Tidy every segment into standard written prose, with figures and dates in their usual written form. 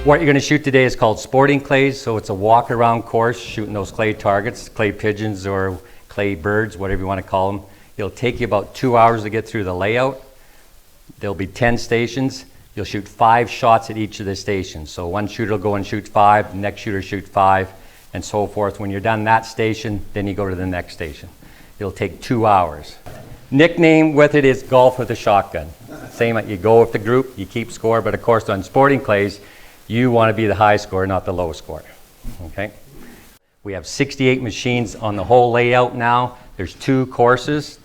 What you're going to shoot today is called sporting clays, so it's a walk around course shooting those clay targets, clay pigeons or clay birds, whatever you want to call them. It'll take you about 2 hours to get through the layout. There'll be 10 stations. You'll shoot 5 shots at each of the stations. So one shooter will go and shoot 5, the next shooter shoot 5, and so forth. When you're done that station, then you go to the next station. It'll take 2 hours. Nickname with it is golf with a shotgun. Same, you go with the group, you keep score, but of course on sporting clays, you want to be the high scorer, not the low scorer. Okay? We have 68 machines on the whole layout now. There's 2 courses.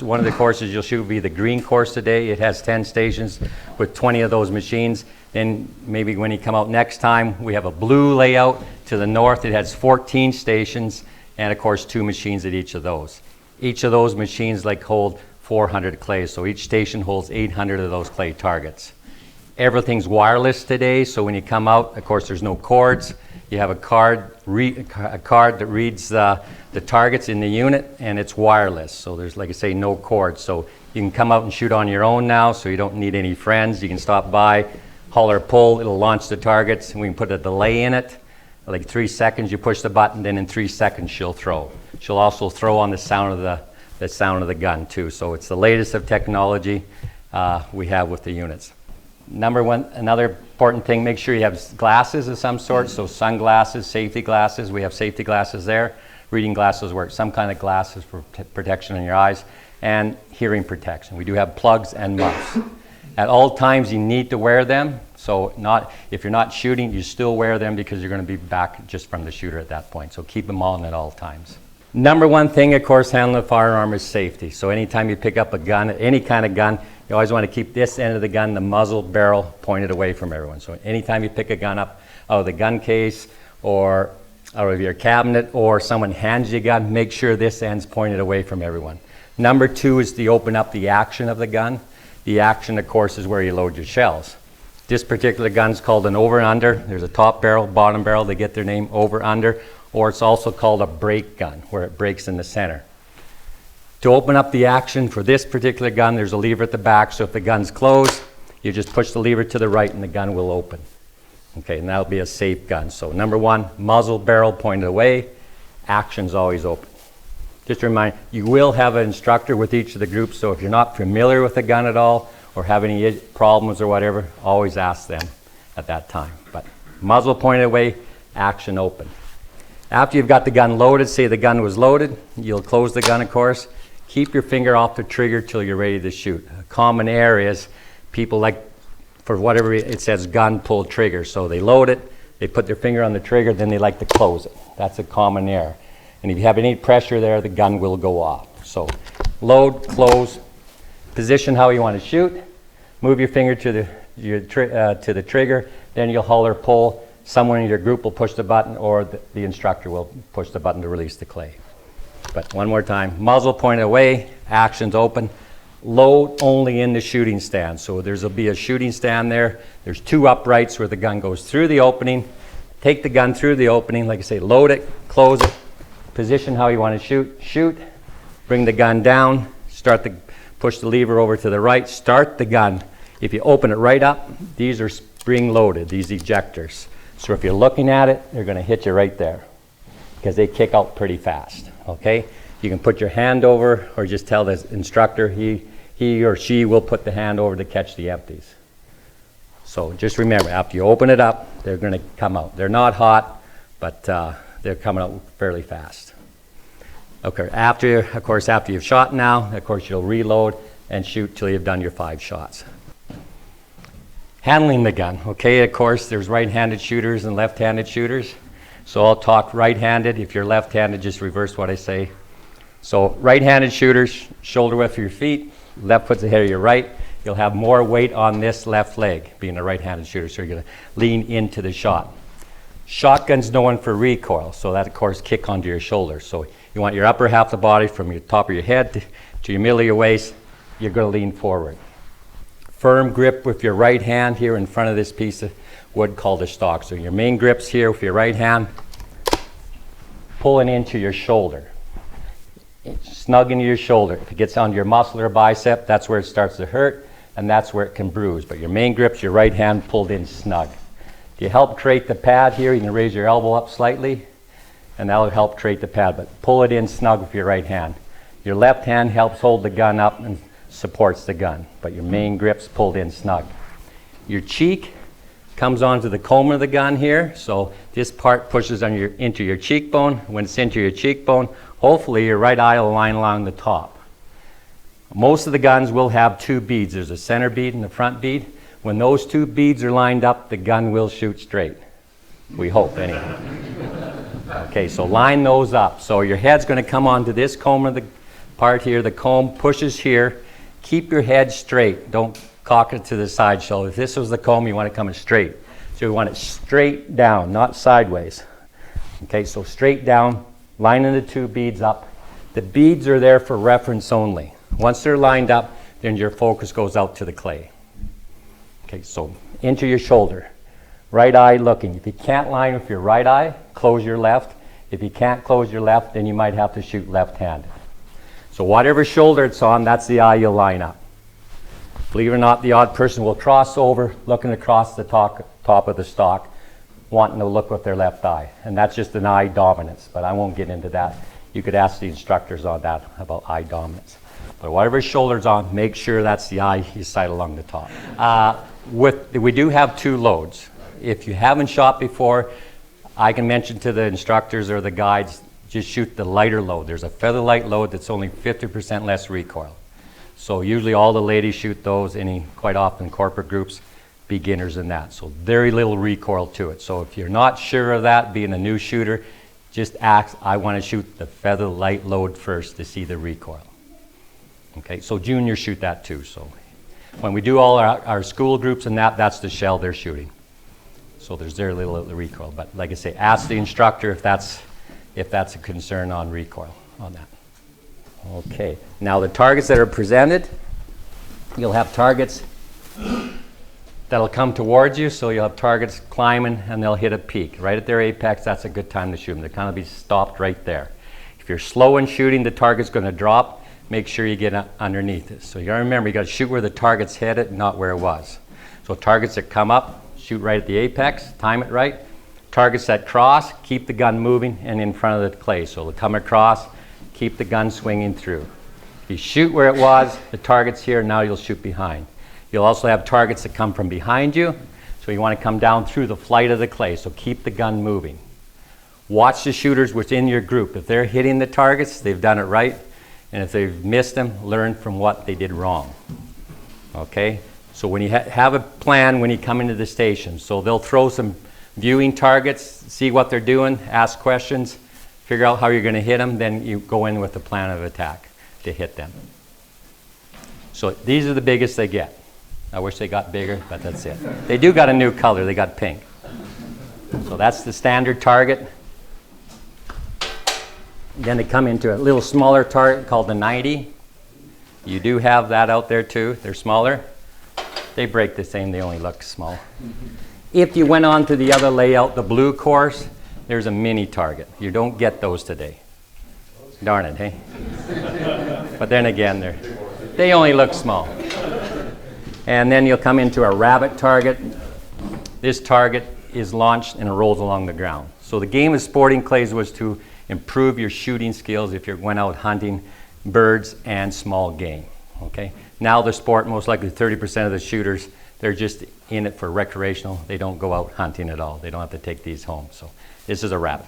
One of the courses you'll shoot will be the green course today. It has 10 stations with 20 of those machines. Then maybe when you come out next time, we have a blue layout to the north. It has 14 stations and of course 2 machines at each of those. Each of those machines hold 400 clays, so each station holds 800 of those clay targets. Everything's wireless today, so when you come out, of course, there's no cords. You have a card that reads the targets in the unit, and it's wireless. So there's, like I say, no cords. So you can come out and shoot on your own now, so you don't need any friends. You can stop by, holler, pull, it'll launch the targets, and we can put a delay in it. Like 3 seconds, you push the button, then in 3 seconds she'll throw. She'll also throw on the sound of the gun too. So it's the latest of technology we have with the units. Number one, another important thing, make sure you have glasses of some sort, so sunglasses, safety glasses. We have safety glasses there. Reading glasses work, some kind of glasses for protection on your eyes, and hearing protection. We do have plugs and muffs. At all times you need to wear them, so if you're not shooting, you still wear them because you're going to be back just from the shooter at that point, so keep them on at all times. Number one thing, of course, handling a firearm is safety. So anytime you pick up a gun, any kind of gun, you always want to keep this end of the gun, the muzzle barrel, pointed away from everyone. So anytime you pick a gun up out of the gun case or out of your cabinet or someone hands you a gun, make sure this end's pointed away from everyone. Number 2 is to open up the action of the gun. The action, of course, is where you load your shells. This particular gun's called an over and under. There's a top barrel, bottom barrel. They get their name over under. Or it's also called a break gun, where it breaks in the center. To open up the action for this particular gun, there's a lever at the back, so if the gun's closed, you just push the lever to the right and the gun will open. Okay, and that'll be a safe gun. So number 1, muzzle barrel pointed away, action's always open. Just a reminder, you will have an instructor with each of the groups, so if you're not familiar with the gun at all or have any problems or whatever, always ask them at that time. But muzzle pointed away, action open. After you've got the gun loaded, say the gun was loaded, you'll close the gun, of course. Keep your finger off the trigger till you're ready to shoot. A common error is people like, for whatever it says gun, pull trigger. So they load it, they put their finger on the trigger, then they like to close it. That's a common error. And if you have any pressure there, the gun will go off. So load, close, position how you want to shoot, move your finger to the trigger, then you'll holler, pull. Someone in your group will push the button or the instructor will push the button to release the clay. But one more time, muzzle pointed away, action's open, load only in the shooting stand. So there'll be a shooting stand there. There's 2 uprights where the gun goes through the opening. Take the gun through the opening, like I say, load it, close it, position how you want to shoot, bring the gun down, push the lever over to the right, start the gun. If you open it right up, these are spring loaded, these ejectors. So if you're looking at it, they're going to hit you right there because they kick out pretty fast, okay? You can put your hand over or just tell the instructor, he or she will put the hand over to catch the empties. So just remember, after you open it up, they're going to come out. They're not hot, but they're coming out fairly fast. Okay, after you've shot now, of course you'll reload and shoot till you've done your 5 shots. Handling the gun, okay, of course there's right-handed shooters and left-handed shooters. So I'll talk right-handed. If you're left-handed, just reverse what I say. So right-handed shooters, shoulder width of your feet, left foot's ahead of your right. You'll have more weight on this left leg, being a right-handed shooter, so you're gonna lean into the shot. Shotgun's known for recoil, so that of course kick onto your shoulder. So you want your upper half of the body from your top of your head to your middle of your waist, you're gonna lean forward. Firm grip with your right hand here in front of this piece of wood called a stock. So your main grip's here with your right hand, pulling into your shoulder. Snug into your shoulder. If it gets onto your muscle or bicep, that's where it starts to hurt, and that's where it can bruise. But your main grip's your right hand pulled in snug. To help create the pad here, you can raise your elbow up slightly, and that'll help create the pad, but pull it in snug with your right hand. Your left hand helps hold the gun up and supports the gun, but your main grip's pulled in snug. Your cheek comes onto the comb of the gun here, so this part pushes on into your cheekbone. When it's into your cheekbone, hopefully your right eye will line along the top. Most of the guns will have two beads. There's a center bead and a front bead. When those two beads are lined up, the gun will shoot straight. We hope, anyway. Okay, so line those up. So your head's going to come onto this comb of the part here. The comb pushes here. Keep your head straight. Don't cock it to the side. So if this was the comb, you want it coming straight. So you want it straight down, not sideways. Okay, so straight down, lining the two beads up. The beads are there for reference only. Once they're lined up, then your focus goes out to the clay. Okay, so into your shoulder. Right eye looking. If you can't line with your right eye, close your left. If you can't close your left, then you might have to shoot left-handed. So whatever shoulder it's on, that's the eye you'll line up. Believe it or not, the odd person will cross over, looking across the top of the stock, wanting to look with their left eye. And that's just an eye dominance, but I won't get into that. You could ask the instructors on that about eye dominance. But whatever shoulder's on, make sure that's the eye you sight along the top. We do have two loads. If you haven't shot before, I can mention to the instructors or the guides, just shoot the lighter load. There's a feather light load that's only 50% less recoil. So usually all the ladies shoot those, quite often corporate groups, beginners in that. So very little recoil to it. So if you're not sure of that, being a new shooter, just ask, I want to shoot the feather light load first to see the recoil. Okay, so juniors shoot that too. So when we do all our school groups and that's the shell they're shooting. So there's very little recoil. But like I say, ask the instructor if that's a concern on recoil on that. Okay, now the targets that are presented, you'll have targets that'll come towards you, so you'll have targets climbing and they'll hit a peak. Right at their apex, that's a good time to shoot them. They'll kind of be stopped right there. If you're slow in shooting, the target's going to drop. Make sure you get underneath it. So you gotta remember, you gotta shoot where the target's headed, not where it was. So targets that come up, shoot right at the apex, time it right. Targets that cross, keep the gun moving and in front of the clay. So they'll come across, keep the gun swinging through. If you shoot where it was, the target's here, now you'll shoot behind. You'll also have targets that come from behind you, so you want to come down through the flight of the clay, so keep the gun moving. Watch the shooters within your group. If they're hitting the targets, they've done it right, and if they've missed them, learn from what they did wrong. Okay? So when you have a plan when you come into the station, so they'll throw some viewing targets, see what they're doing, ask questions, figure out how you're going to hit them, then you go in with a plan of attack to hit them. So these are the biggest they get. I wish they got bigger, but that's it. They do got a new color, they got pink. So that's the standard target. Then they come into a little smaller target called the 90. You do have that out there too. They're smaller. They break the same, they only look small. If you went on to the other layout, the blue course, there's a mini target. You don't get those today. Darn it, hey? But then again, they only look small. And then you'll come into a rabbit target. This target is launched and it rolls along the ground. So the game of sporting clays was to improve your shooting skills if you went out hunting birds and small game. Okay? Now the sport, most likely 30% of the shooters, they're just in it for recreational. They don't go out hunting at all. They don't have to take these home. So this is a rabbit.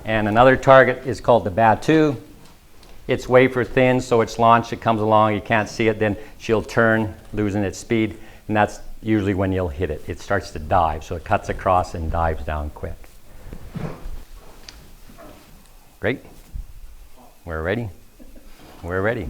And another target is called the Batu. It's wafer thin, so it's launched, it comes along, you can't see it, then she'll turn, losing its speed, and that's usually when you'll hit it. It starts to dive, so it cuts across and dives down quick. Great. We're ready. We're ready.